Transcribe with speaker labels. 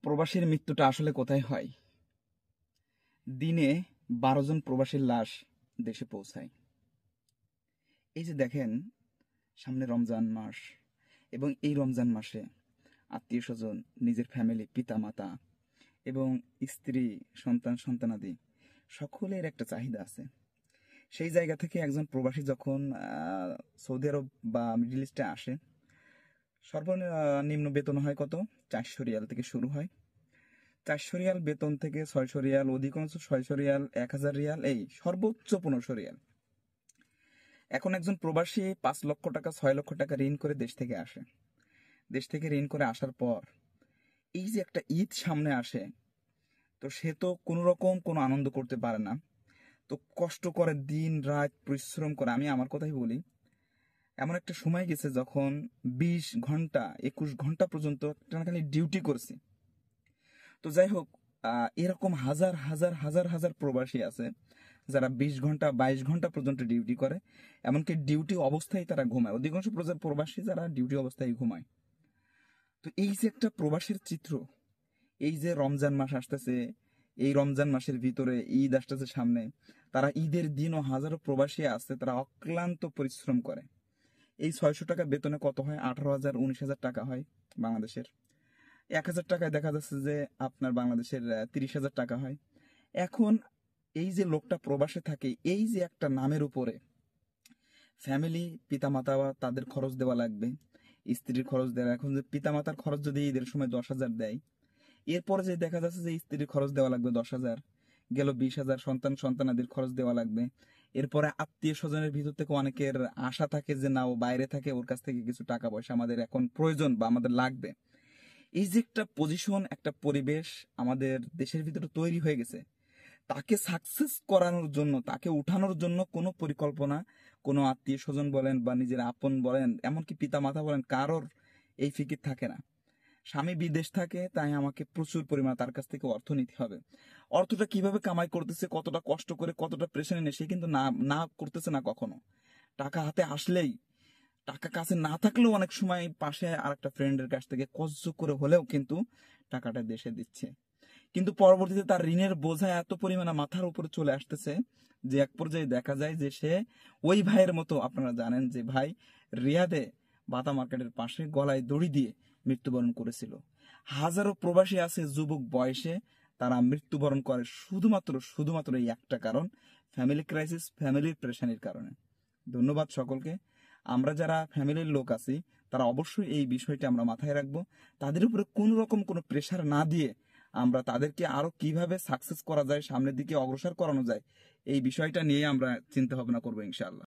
Speaker 1: প্রবাসীর মৃত্যুটা আসলে কোথায় হয়? দিনে ১২ জন প্রবাসীর লাশ দেশে পৌঁছায়। এই যে দেখেন, সামনে রমজান মাস এবং এই রমজান মাসে আত্মীয়-স্বজন, নিজের ফ্যামিলি, পিতা-মাতা এবং স্ত্রী, সন্তানাদি সকলের একটা চাহিদা আছে। সেই জায়গা থেকে একজন প্রবাসী যখন সৌদি আরব বা মিডল ইস্টে আসে, সর্বনিম্ন বেতন হয় কত? ৪০০ রিয়াল থেকে শুরু হয়। ৪০০ রিয়াল বেতন থেকে ৬০০ রিয়াল, অধিকাংশ ৬০০ রিয়াল, ১,০০০ রিয়াল, এই সর্বোচ্চ ১৫০০ রিয়াল। এখন একজন প্রবাসী ৫ লক্ষ টাকা ৬ লক্ষ টাকা ঋণ করে দেশ থেকে আসে। দেশ থেকে ঋণ করে আসার পর এই যে একটা ঈদ সামনে আসে, তো সে তো কোনো রকম কোনো আনন্দ করতে পারে না। তো কষ্ট করে দিন রাত পরিশ্রম করে, আমি আমার কথাই বলি, এমন একটা সময় গেছে যখন ২০ ঘন্টা ২১ ঘন্টা পর্যন্ত টানাটানি ডিউটি করছি। তো যাই হোক, এরকম হাজার হাজার হাজার হাজার প্রবাসী আছে যারা ২০ ঘন্টা ২২ ঘন্টা পর্যন্ত ডিউটি করে, এমনকি ডিউটি অবস্থায় তারা ঘুমায়। অধিকাংশ প্রবাসী যারা ডিউটি অবস্থায় ঘুমায়। তো এই যে একটা প্রবাসীর চিত্র, এই যে রমজান মাস আসতেছে, এই রমজান মাসের ভিতরে ঈদ আসতেছে সামনে, তারা ঈদের দিনও হাজারো প্রবাসী আছে, তারা অক্লান্ত পরিশ্রম করে। এই ৬০০ টাকা বেতনে কত হয়? ১৮,০০০ ১৯,০০০ টাকা হয় বাংলাদেশের। ১,০০০ টাকায় দেখা যাচ্ছে যে আপনার বাংলাদেশের ৩০,০০০ টাকা হয়। এখন এই যে লোকটা প্রবাসে থাকে, এই যে একটা নামের উপরে ফ্যামিলি, পিতামাতা, তাদের খরচ দেওয়া লাগবে, স্ত্রীর খরচ দেওয়া। এখন যে পিতামাতার খরচ যদি ঈদের সময় ১০,০০০ দেয়, এরপরে যে দেখা যাচ্ছে যে স্ত্রীর খরচ দেওয়া লাগবে ১০,০০০, গেল ২০,০০০, সন্তানাদির খরচ দেওয়া লাগবে। এরপরে আত্মীয় স্বজনের ভিতর থেকে অনেকের আশা থাকে যে না, ও বাইরে থাকে, ওর কাছ থেকে কিছু টাকা পয়সা আমাদের এখন প্রয়োজন বা আমাদের লাগবে। এই যে একটা পজিশন, একটা পরিবেশ আমাদের দেশের ভিতরে তৈরি হয়ে গেছে, তাকে সাকসেস করানোর জন্য, তাকে উঠানোর জন্য কোনো পরিকল্পনা, কোনো আত্মীয় স্বজন বলেন বা নিজের আপন বলেন, এমনকি পিতা মাতা বলেন, কারোর এই ফিকির থাকে না। স্বামী বিদেশ থাকে, তাই আমাকে প্রচুর পরিমাণে তার কাছ থেকে অর্থ নিতে হবে। অর্থটা কিভাবে কামাই করতেছে, কতটা কষ্ট করে, কতটা প্রেশারে নিয়ে, সে কিন্তু না না করতেছে না কখনো। টাকা হাতে আসলেই, টাকা কাছে না থাকলেও অনেক সময় পাশে আর একটা ফ্রেন্ডের কাছ থেকে কষ্ট করে হলেও কিন্তু টাকাটা দেশে দিচ্ছে। কিন্তু পরবর্তীতে তার ঋণের বোঝা এত পরিমাণে মাথার উপরে চলে আসতেছে যে এক পর্যায়ে দেখা যায় যে সে ওই ভাইয়ের মতো, আপনারা জানেন যে ভাই রিয়াদে বাটা মার্কেটের পাশে গলায় দড়ি দিয়ে মৃত্যুবরণ করেছিল। হাজারো প্রবাসী আছে যুবক বয়সে, তারা মৃত্যুবরণ করে শুধুমাত্র এই একটা কারণ, ফ্যামিলি ক্রাইসিস, ফ্যামিলির প্রেশানির কারণে। ধন্যবাদ সকলকে। আমরা যারা ফ্যামিলির লোক আছি, তারা অবশ্যই এই বিষয়টি আমরা মাথায় রাখবো। তাদের উপরে কোনো রকম কোনো প্রেশার না দিয়ে আমরা তাদেরকে আরো কিভাবে সাকসেস করা যায়, সামনের দিকে অগ্রসর করানো যায়, এই বিষয়টা নিয়ে আমরা চিন্তা ভাবনা করবো ইনশাআল্লাহ।